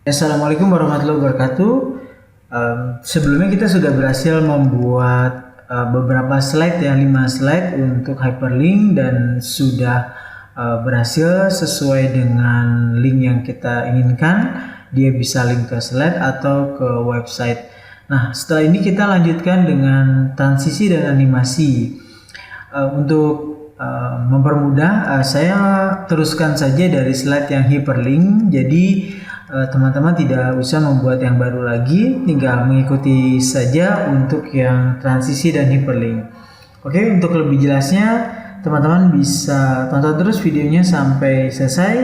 Assalamualaikum warahmatullahi wabarakatuh. Sebelumnya kita sudah berhasil membuat beberapa slide ya, 5 slide untuk hyperlink dan sudah berhasil sesuai dengan link yang kita inginkan. Dia bisa link ke slide atau ke website. Nah, setelah ini kita lanjutkan dengan transisi dan animasi. Untuk mempermudah, saya teruskan saja dari slide yang hyperlink. Jadi teman-teman tidak usah membuat yang baru lagi, tinggal mengikuti saja untuk yang transisi dan hyperlink. Oke, untuk lebih jelasnya teman-teman bisa tonton terus videonya sampai selesai.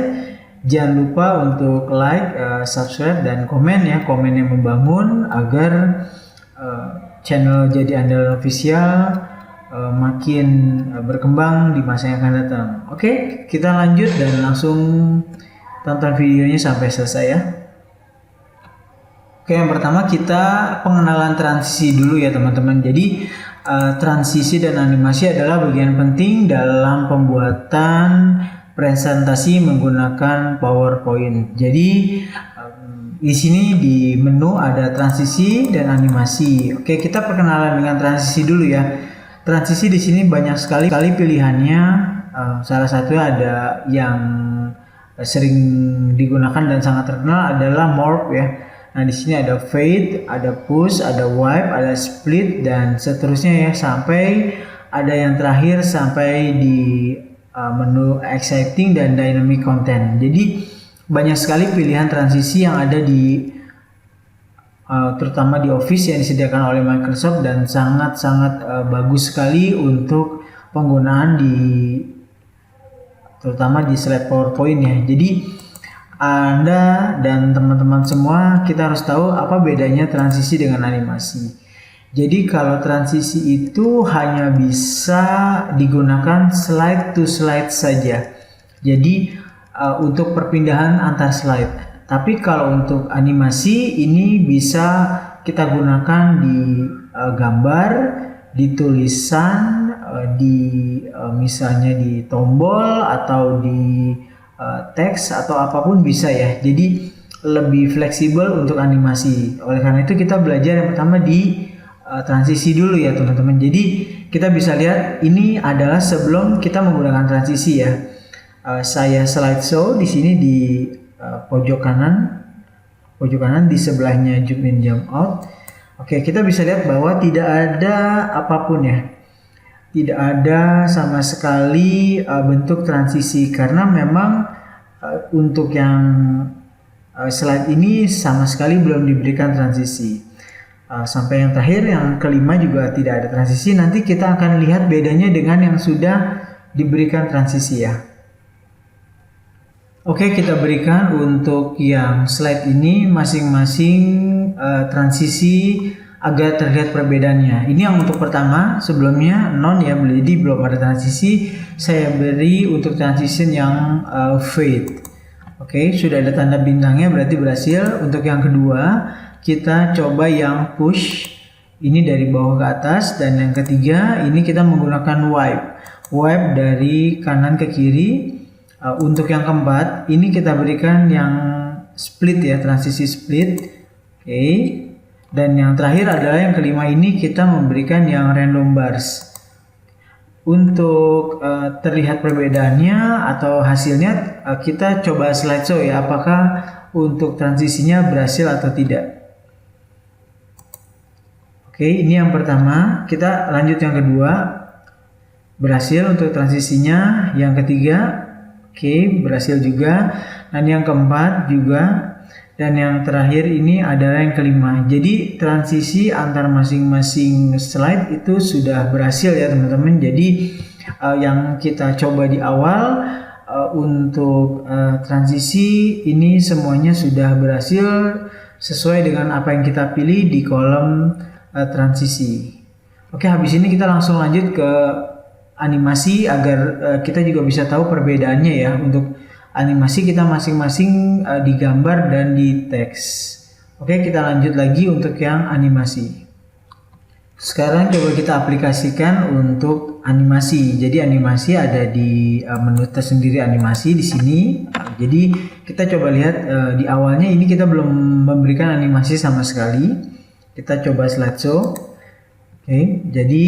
Jangan lupa untuk like, subscribe, dan komen ya, komen yang membangun agar channel Jadi Andalan Official makin berkembang di masa yang akan datang. Oke, kita lanjut dan langsung tonton videonya sampai selesai ya. Oke, yang pertama kita pengenalan transisi dulu ya teman-teman. Jadi transisi dan animasi adalah bagian penting dalam pembuatan presentasi menggunakan PowerPoint. Jadi di sini di menu ada transisi dan animasi. Oke, kita perkenalan dengan transisi dulu ya. Transisi di sini banyak sekali pilihannya. Salah satunya ada yang sering digunakan dan sangat terkenal adalah morph ya. Nah, di sini ada fade, ada push, ada wipe, ada split, dan seterusnya ya, sampai ada yang terakhir sampai di menu exciting dan dynamic content. Jadi banyak sekali pilihan transisi yang ada di terutama di Office yang disediakan oleh Microsoft, dan sangat bagus sekali untuk penggunaan terutama di slide PowerPoint ya. Jadi Anda dan teman-teman semua, kita harus tahu apa bedanya transisi dengan animasi. Jadi kalau transisi itu hanya bisa digunakan slide to slide saja. Jadi untuk perpindahan antar slide. Tapi kalau untuk animasi ini bisa kita gunakan di gambar, di tulisan, misalnya di tombol atau di teks atau apapun bisa ya. Jadi lebih fleksibel untuk animasi. Oleh karena itu kita belajar yang pertama di transisi dulu ya teman-teman. Jadi kita bisa lihat ini adalah sebelum kita menggunakan transisi ya. Saya slideshow di sini di pojok kanan di sebelahnya zoom in zoom out. Oke, kita bisa lihat bahwa tidak ada apapun ya. Tidak ada sama sekali bentuk transisi karena memang untuk yang slide ini sama sekali belum diberikan transisi. Sampai yang terakhir, yang kelima juga tidak ada transisi. Nanti kita akan lihat bedanya dengan yang sudah diberikan transisi ya. Oke, kita berikan untuk yang slide ini masing-masing transisi agar terlihat perbedaannya. Ini yang untuk pertama, sebelumnya non ya, jadi belum ada transisi. Saya beri untuk transition yang fade. Oke, sudah ada tanda bintangnya, berarti berhasil. Untuk yang kedua, kita coba yang push. Ini dari bawah ke atas. Dan yang ketiga, ini kita menggunakan wipe. Wipe dari kanan ke kiri. Untuk yang keempat, ini kita berikan yang split ya, transisi split. Oke. Dan yang terakhir adalah yang kelima, ini kita memberikan yang random bars. Untuk terlihat perbedaannya atau hasilnya, kita coba slideshow ya, apakah untuk transisinya berhasil atau tidak. Oke, ini yang pertama. Kita lanjut yang kedua. Berhasil untuk transisinya. Yang ketiga, oke, berhasil juga. Dan yang keempat juga. Dan yang terakhir ini adalah yang kelima. Jadi transisi antar masing-masing slide itu sudah berhasil ya teman-teman. Jadi yang kita coba di awal untuk transisi ini semuanya sudah berhasil sesuai dengan apa yang kita pilih di kolom transisi. Oke, habis ini kita langsung lanjut ke animasi agar kita juga bisa tahu perbedaannya ya. Untuk animasi kita masing-masing di gambar dan di teks. Oke, kita lanjut lagi untuk yang animasi. Sekarang coba kita aplikasikan untuk animasi. Jadi animasi ada di menu tersendiri animasi di sini. Jadi kita coba lihat di awalnya ini kita belum memberikan animasi sama sekali. Kita coba slideshow. Oke, jadi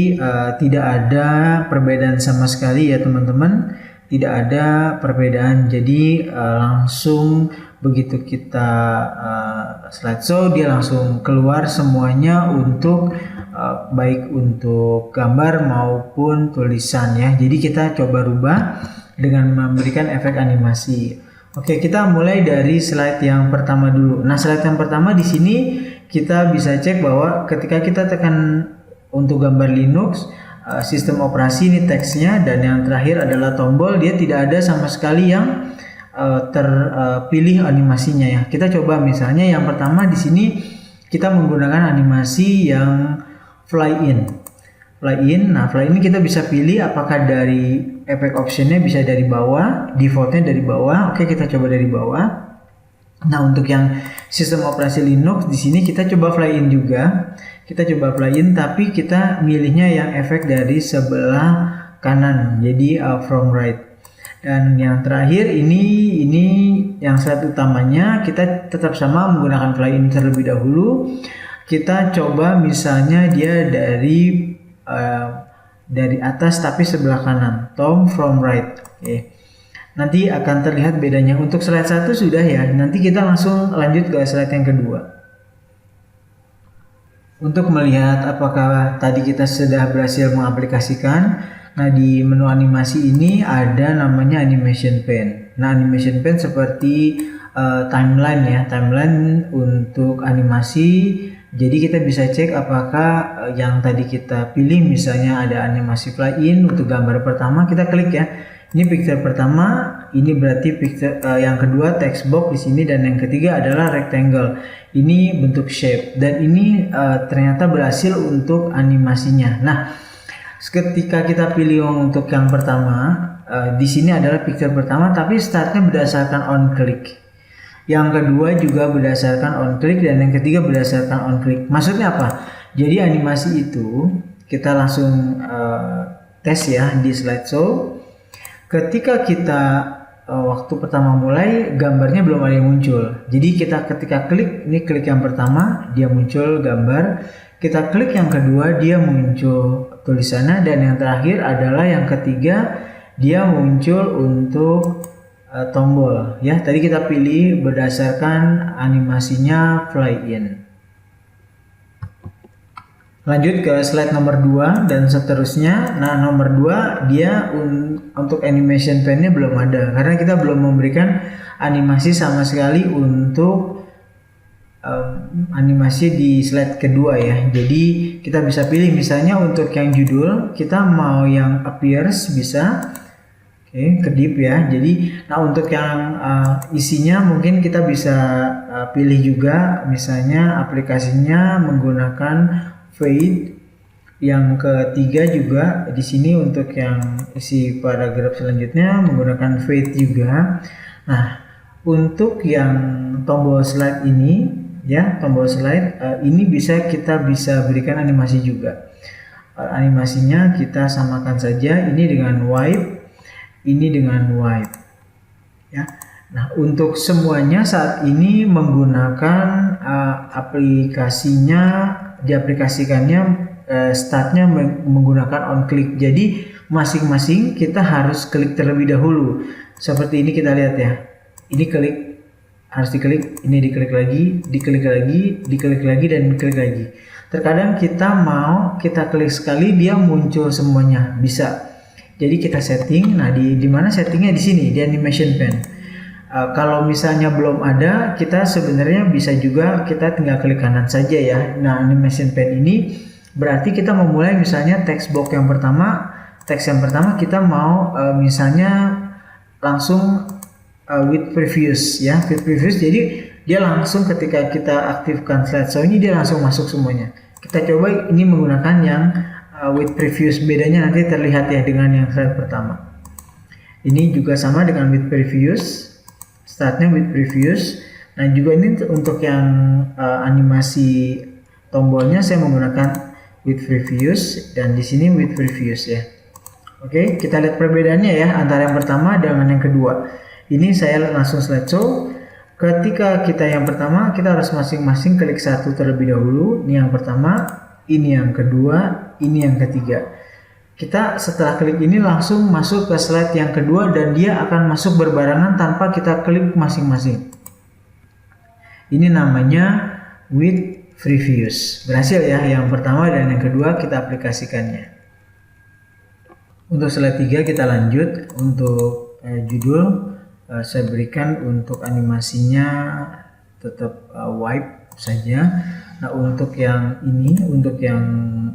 tidak ada perbedaan sama sekali ya teman-teman. Tidak ada perbedaan. Jadi langsung begitu kita slideshow dia langsung keluar semuanya untuk baik untuk gambar maupun tulisan ya. Jadi kita coba rubah dengan memberikan efek animasi. Oke, kita mulai dari slide yang pertama dulu. Nah, slide yang pertama di sini kita bisa cek bahwa ketika kita tekan untuk gambar Linux, sistem operasi ini teksnya, dan yang terakhir adalah tombol, dia tidak ada sama sekali yang terpilih animasinya ya. Kita coba misalnya yang pertama di sini kita menggunakan animasi yang fly in. Nah, fly in kita bisa pilih apakah dari efek optionnya bisa dari bawah, defaultnya dari bawah. Oke, kita coba dari bawah. Nah, untuk yang sistem operasi Linux di sini kita coba fly in juga. Kita coba fly in, tapi kita milihnya yang efek dari sebelah kanan, jadi from right. Dan yang terakhir ini yang slide utamanya kita tetap sama menggunakan fly in terlebih dahulu. Kita coba misalnya dia dari atas tapi sebelah kanan, Tom from right. Oke. Nanti akan terlihat bedanya. Untuk slide 1 sudah ya. Nanti kita langsung lanjut ke slide yang kedua. Untuk melihat apakah tadi kita sudah berhasil mengaplikasikan, nah di menu animasi ini ada namanya animation pane. Nah, animation pane seperti timeline ya, timeline untuk animasi. Jadi kita bisa cek apakah yang tadi kita pilih, misalnya ada animasi fly in untuk gambar pertama, kita klik ya. Ini picture pertama, ini berarti picture yang kedua text box di sini, dan yang ketiga adalah rectangle. Ini bentuk shape, dan ini ternyata berhasil untuk animasinya. Nah, ketika kita pilih untuk yang pertama, di sini adalah picture pertama, tapi startnya berdasarkan on click. Yang kedua juga berdasarkan on click, dan yang ketiga berdasarkan on click. Maksudnya apa? Jadi animasi itu kita langsung tes ya di slideshow. Ketika kita waktu pertama mulai, gambarnya belum ada yang muncul. Jadi kita ketika klik, ini klik yang pertama dia muncul gambar, kita klik yang kedua dia muncul tulisannya, dan yang terakhir adalah yang ketiga dia muncul untuk tombol ya. Tadi kita pilih berdasarkan animasinya fly in. Lanjut ke slide nomor 2 dan seterusnya. Nah, nomor 2 dia untuk animation pane-nya belum ada karena kita belum memberikan animasi sama sekali untuk animasi di slide kedua ya. Jadi kita bisa pilih misalnya untuk yang judul kita mau yang appears bisa. Oke, kedip ya. Jadi nah untuk yang isinya mungkin kita bisa pilih juga, misalnya aplikasinya menggunakan fade. Yang ketiga juga di sini untuk yang isi paragraf selanjutnya menggunakan fade juga. Nah, untuk yang tombol slide ini ya, tombol slide ini kita bisa berikan animasi juga. Animasinya kita samakan saja, ini dengan wipe, ini dengan wipe ya. Nah, untuk semuanya saat ini menggunakan aplikasinya, diaplikasikannya startnya menggunakan on click. Jadi masing-masing kita harus klik terlebih dahulu. Seperti ini kita lihat ya. Ini klik, harus diklik, ini diklik lagi, diklik lagi, diklik lagi, dan klik lagi. Terkadang kita klik sekali dia muncul semuanya, bisa. Jadi kita setting. Nah, di mana settingnya? Di sini, di animation pane. Kalau misalnya belum ada, kita sebenarnya bisa juga kita tinggal klik kanan saja ya. Nah, animation pane ini berarti kita memulai misalnya text box yang pertama, teks yang pertama kita mau misalnya langsung with previous ya, with previous. Jadi dia langsung ketika kita aktifkan slideshow ini dia langsung masuk semuanya. Kita coba ini menggunakan yang with previous, bedanya nanti terlihat ya dengan yang slide pertama. Ini juga sama dengan with previous, startnya with previous. Nah, juga ini untuk yang animasi tombolnya saya menggunakan with previews, dan di sini with previews ya. Oke, kita lihat perbedaannya ya antara yang pertama dengan yang kedua. Ini saya langsung slideshow. Ketika kita yang pertama, kita harus masing-masing klik satu terlebih dahulu. Ini yang pertama, ini yang kedua, ini yang ketiga. Kita setelah klik ini langsung masuk ke slide yang kedua dan dia akan masuk berbarengan tanpa kita klik masing-masing. Ini namanya with previews. Berhasil ya yang pertama dan yang kedua kita aplikasikannya. Untuk slide 3 kita lanjut. Untuk judul saya berikan untuk animasinya tetap wipe saja. Nah untuk yang ini, untuk yang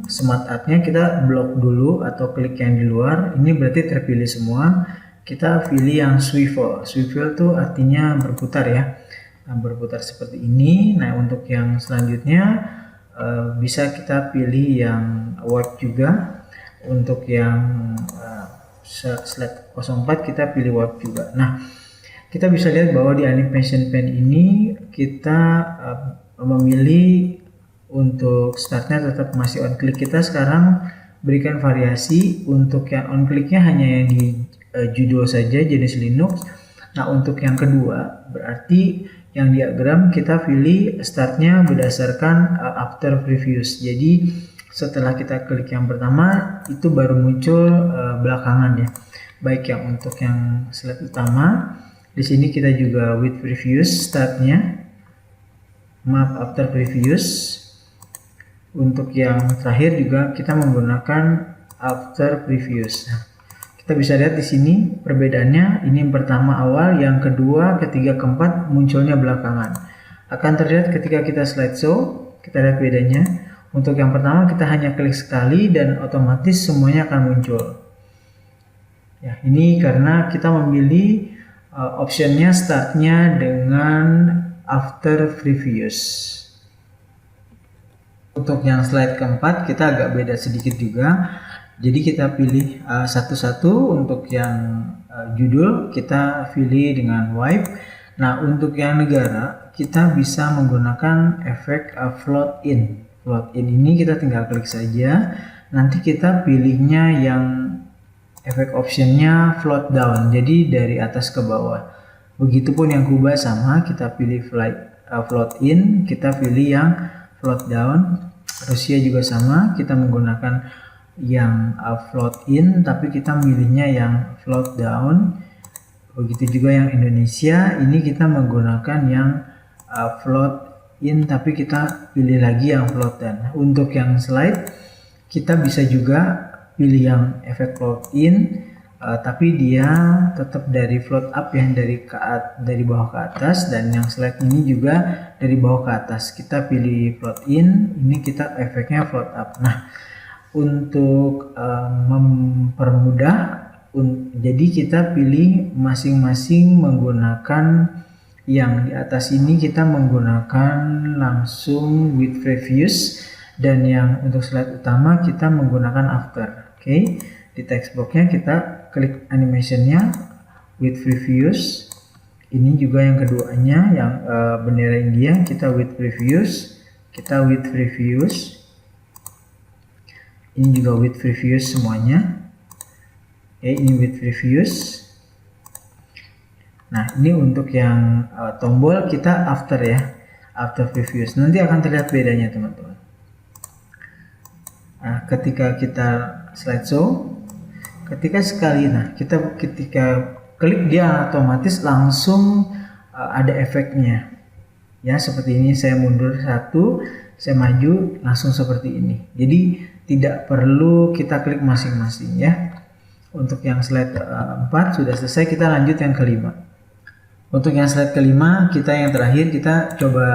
smart art-nya kita blok dulu atau klik yang di luar. Ini berarti terpilih semua. Kita pilih yang swivel. Swivel itu artinya berputar ya. Nah, berputar seperti ini. Nah untuk yang selanjutnya bisa kita pilih yang wipe juga. Untuk yang slide 04 kita pilih wipe juga. Nah kita bisa lihat bahwa di animation pen ini kita memilih untuk startnya tetap masih on click. Kita sekarang berikan variasi. Untuk yang on clicknya hanya yang di judul saja jenis Linux. Nah untuk yang kedua berarti yang diagram kita pilih startnya berdasarkan after previews. Jadi setelah kita klik yang pertama itu baru muncul belakangan ya. Baik yang untuk yang slide utama, di sini kita juga with previews startnya, map after previews. Untuk yang terakhir juga kita menggunakan after previews. Nah, kita bisa lihat di sini perbedaannya. Ini yang pertama awal, yang kedua, ketiga, keempat munculnya belakangan. Akan terlihat ketika kita slideshow, kita lihat bedanya. Untuk yang pertama kita hanya klik sekali dan otomatis semuanya akan muncul. Ya, ini karena kita memilih optionnya startnya dengan after previews. Untuk yang slide keempat kita agak beda sedikit juga. Jadi kita pilih satu-satu. Untuk yang judul kita pilih dengan wipe. Nah untuk yang negara kita bisa menggunakan efek float in. Float in ini kita tinggal klik saja. Nanti kita pilihnya yang efek optionnya float down. Jadi dari atas ke bawah. Begitupun yang Kuba sama, kita pilih float in, kita pilih yang float down. Rusia juga sama, kita menggunakan yang float in tapi kita milihnya yang float down. Begitu juga yang Indonesia, ini kita menggunakan yang float in tapi kita pilih lagi yang float down. Untuk yang slide kita bisa juga pilih yang efek float in tapi dia tetap dari float up yang dari bawah ke atas, dan yang slide ini juga dari bawah ke atas. Kita pilih float in, ini kita efeknya float up. Nah untuk mempermudah, jadi kita pilih masing-masing menggunakan yang di atas ini kita menggunakan langsung with previews, dan yang untuk slide utama kita menggunakan after. Oke, di text boxnya kita klik animationnya with previews. Ini juga yang keduanya yang bendera India, kita with previews, kita with previews. Ini juga with previews semuanya. Oke, ini with previews. Nah ini untuk yang tombol kita after ya, after previews. Nanti akan terlihat bedanya teman-teman. Nah ketika kita slideshow, ketika klik dia otomatis langsung ada efeknya ya, seperti ini. Saya mundur satu, saya maju, langsung seperti ini. Jadi tidak perlu kita klik masing-masing ya. Untuk yang slide 4 sudah selesai, kita lanjut yang kelima. Untuk yang slide kelima, kita yang terakhir kita coba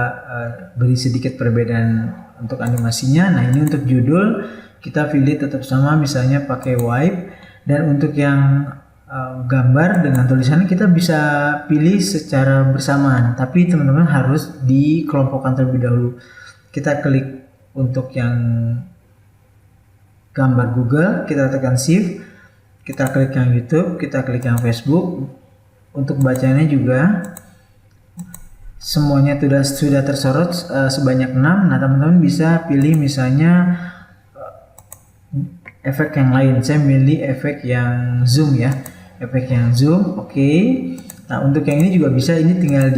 beri sedikit perbedaan untuk animasinya. Nah ini untuk judul kita pilih tetap sama, misalnya pakai wipe. Dan untuk yang gambar dengan tulisannya kita bisa pilih secara bersamaan, tapi teman-teman harus dikelompokkan terlebih dahulu. Kita klik untuk yang gambar Google, kita tekan shift, kita klik yang YouTube, kita klik yang Facebook. Untuk bacanya juga semuanya sudah tersorot sebanyak 6. Nah teman-teman bisa pilih misalnya efek yang lain. Saya milih efek yang zoom ya, efek yang zoom. Oke. Nah, untuk yang ini juga bisa, ini tinggal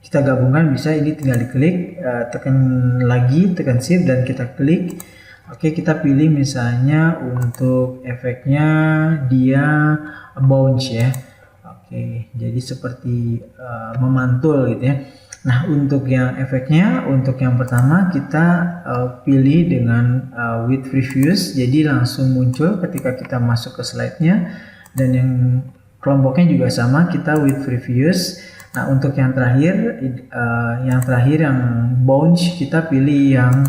kita gabungkan, bisa ini tinggal diklik, tekan lagi, tekan shift dan kita klik. Oke, kita pilih misalnya untuk efeknya dia bounce ya. Oke, jadi seperti memantul gitu ya. Nah, untuk yang efeknya, untuk yang pertama kita pilih dengan with previews, jadi langsung muncul ketika kita masuk ke slide-nya. Dan yang kelompoknya juga sama, kita with previews. Nah, untuk yang terakhir yang bounce, kita pilih yang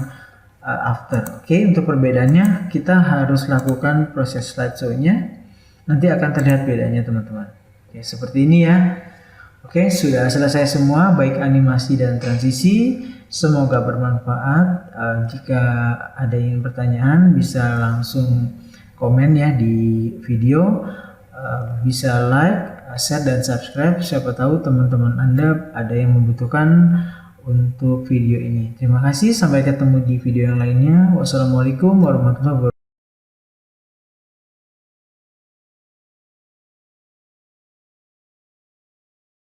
after. Oke, untuk perbedaannya kita harus lakukan proses slideshow-nya. Nanti akan terlihat bedanya teman-teman. Oke, seperti ini ya. Oke, sudah selesai semua, baik animasi dan transisi. Semoga bermanfaat. Jika ada yang pertanyaan, bisa langsung komen ya di video. Bisa like, share, dan subscribe. Siapa tahu teman-teman Anda ada yang membutuhkan untuk video ini. Terima kasih, sampai ketemu di video yang lainnya. Wassalamualaikum warahmatullahi wabarakatuh.